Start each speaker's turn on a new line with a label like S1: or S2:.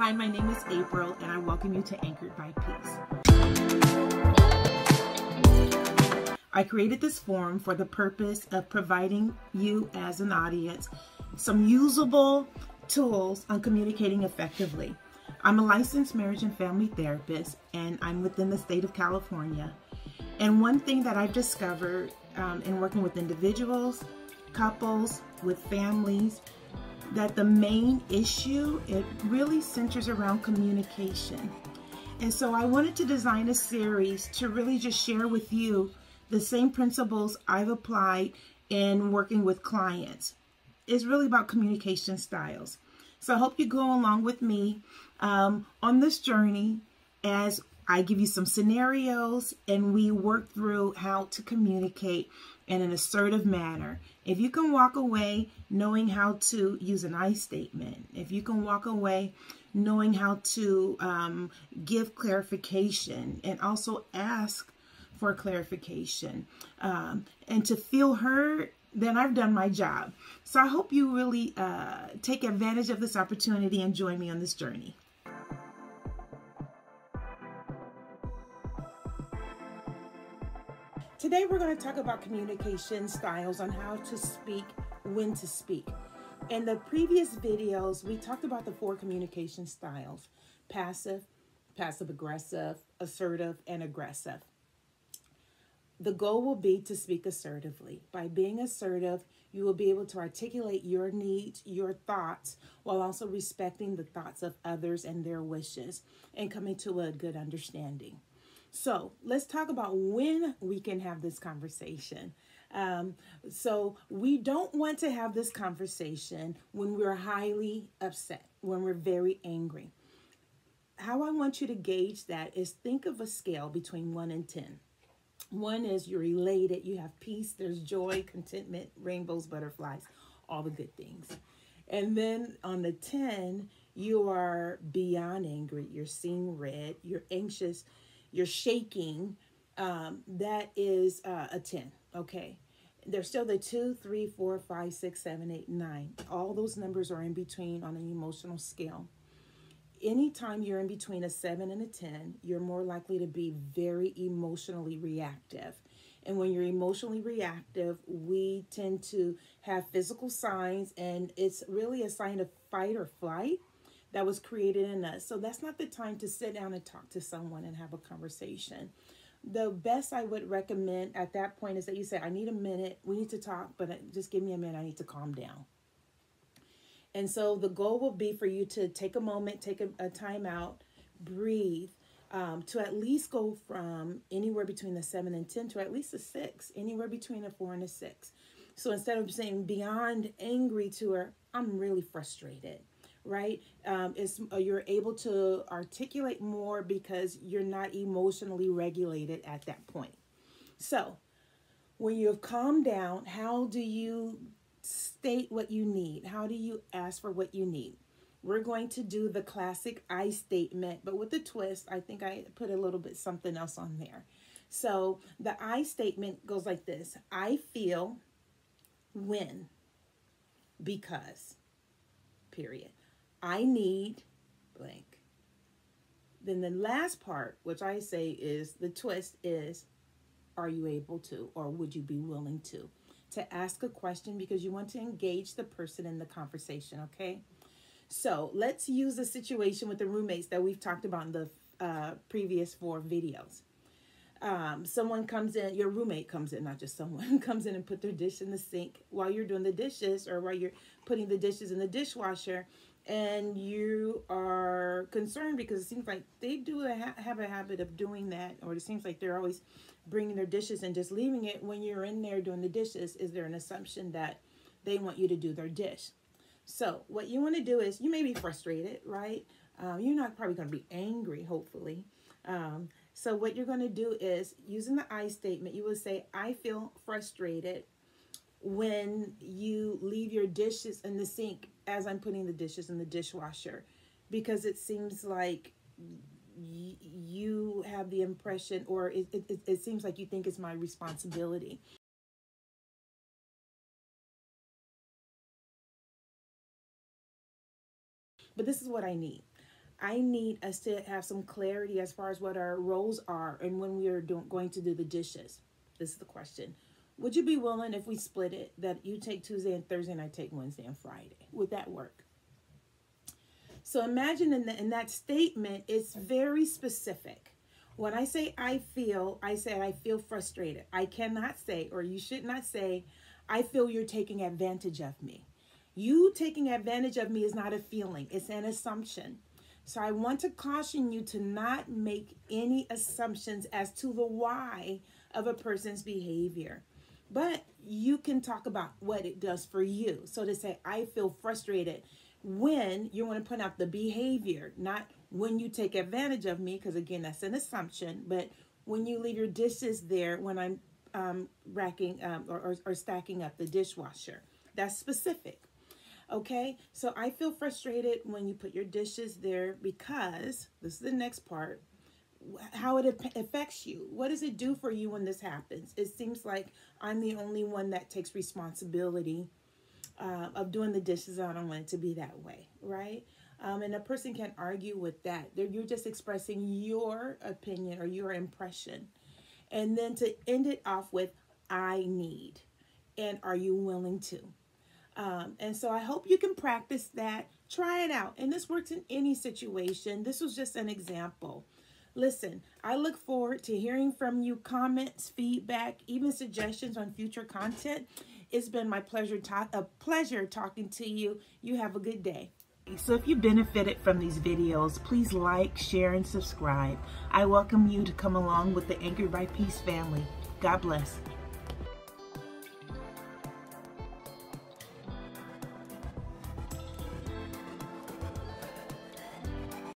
S1: Hi, my name is April, and I welcome you to Anchored by Peace. I created this forum for the purpose of providing you as an audience some usable tools on communicating effectively. I'm a licensed marriage and family therapist, and I'm within the state of California. And one thing that I've discovered in working with individuals, couples, with families, that the main issue, it really centers around communication. And so I wanted to design a series to really just share with you the same principles I've applied in working with clients. It's really about communication styles. So I hope you go along with me on this journey as I give you some scenarios and we work through how to communicate in an assertive manner. If you can walk away knowing how to use an I statement, if you can walk away knowing how to give clarification and also ask for clarification and to feel heard, then I've done my job. So I hope you really take advantage of this opportunity and join me on this journey. Today we're going to talk about communication styles on how to speak, when to speak. In the previous videos, we talked about the 4 communication styles: passive, passive-aggressive, assertive, and aggressive. The goal will be to speak assertively. By being assertive, you will be able to articulate your needs, your thoughts, while also respecting the thoughts of others and their wishes and coming to a good understanding. So let's talk about when we can have this conversation. So we don't want to have this conversation when we're highly upset, when we're very angry. How I want you to gauge that is think of a scale between 1 and 10. 1 is you're elated, you have peace, there's joy, contentment, rainbows, butterflies, all the good things. And then on the 10, you are beyond angry, you're seeing red, you're anxious, you're shaking. That is a 10, okay? There's still the 2, 3, 4, 5, 6, 7, 8, 9. All those numbers are in between on an emotional scale. Anytime you're in between a 7 and a 10, you're more likely to be very emotionally reactive. And when you're emotionally reactive, we tend to have physical signs, and it's really a sign of fight or flight that was created in us. So that's not the time to sit down and talk to someone and have a conversation. The best I would recommend at that point is that you say, I need a minute, we need to talk, but just give me a minute, I need to calm down. And so the goal will be for you to take a moment, take a time out, breathe, to at least go from anywhere between a 7 and 10 to at least a 6, anywhere between a 4 and a 6. So instead of saying beyond angry to her, I'm really frustrated, right? You're able to articulate more because you're not emotionally regulated at that point. So when you've calmed down, how do you state what you need? How do you ask for what you need? We're going to do the classic I statement, but with a twist. I think I put a little bit something else on there. So the I statement goes like this: I feel when, because, period. I need blank. Then the last part, which I say is the twist, is are you able to, or would you be willing to ask a question because you want to engage the person in the conversation, okay? So let's use a situation with the roommates that we've talked about in the previous 4 videos. Someone comes in, your roommate comes in, not just someone, comes in and put their dish in the sink while you're doing the dishes or while you're putting the dishes in the dishwasher, and you are concerned because it seems like they do have a habit of doing that, or it seems like they're always bringing their dishes and just leaving it when you're in there doing the dishes. Is there an assumption that they want you to do their dish? So what you want to do is, you may be frustrated, right? You're not probably going to be angry, hopefully. So what you're going to do is, using the I statement, you will say, I feel frustrated when you leave your dishes in the sink as I'm putting the dishes in the dishwasher, because it seems like you have the impression, or it seems like you think it's my responsibility. But this is what I need. I need us to have some clarity as far as what our roles are and when we are going to do the dishes. This is the question. Would you be willing, if we split it, that you take Tuesday and Thursday and I take Wednesday and Friday? Would that work? So imagine in that statement, it's very specific. When I say I say I feel frustrated. I cannot say, or you should not say, I feel you're taking advantage of me. You taking advantage of me is not a feeling. It's an assumption. So I want to caution you to not make any assumptions as to the why of a person's behavior. But you can talk about what it does for you. So to say, I feel frustrated when you want to point out the behavior, not when you take advantage of me, because again, that's an assumption. But when you leave your dishes there when I'm racking or stacking up the dishwasher, that's specific. Okay, so I feel frustrated when you put your dishes there because, this is the next part, how it affects you. What does it do for you when this happens? It seems like I'm the only one that takes responsibility of doing the dishes. I don't want it to be that way, right? And a person can't argue with that. You're just expressing your opinion or your impression. And then to end it off with, I need. And are you willing to? And so I hope you can practice that. Try it out. And this works in any situation. This was just an example. Listen, I look forward to hearing from you, comments, feedback, even suggestions on future content. It's been my pleasure talking to you. You have a good day. So if you benefited from these videos, please like, share, and subscribe. I welcome you to come along with the Anchored by Peace family. God bless.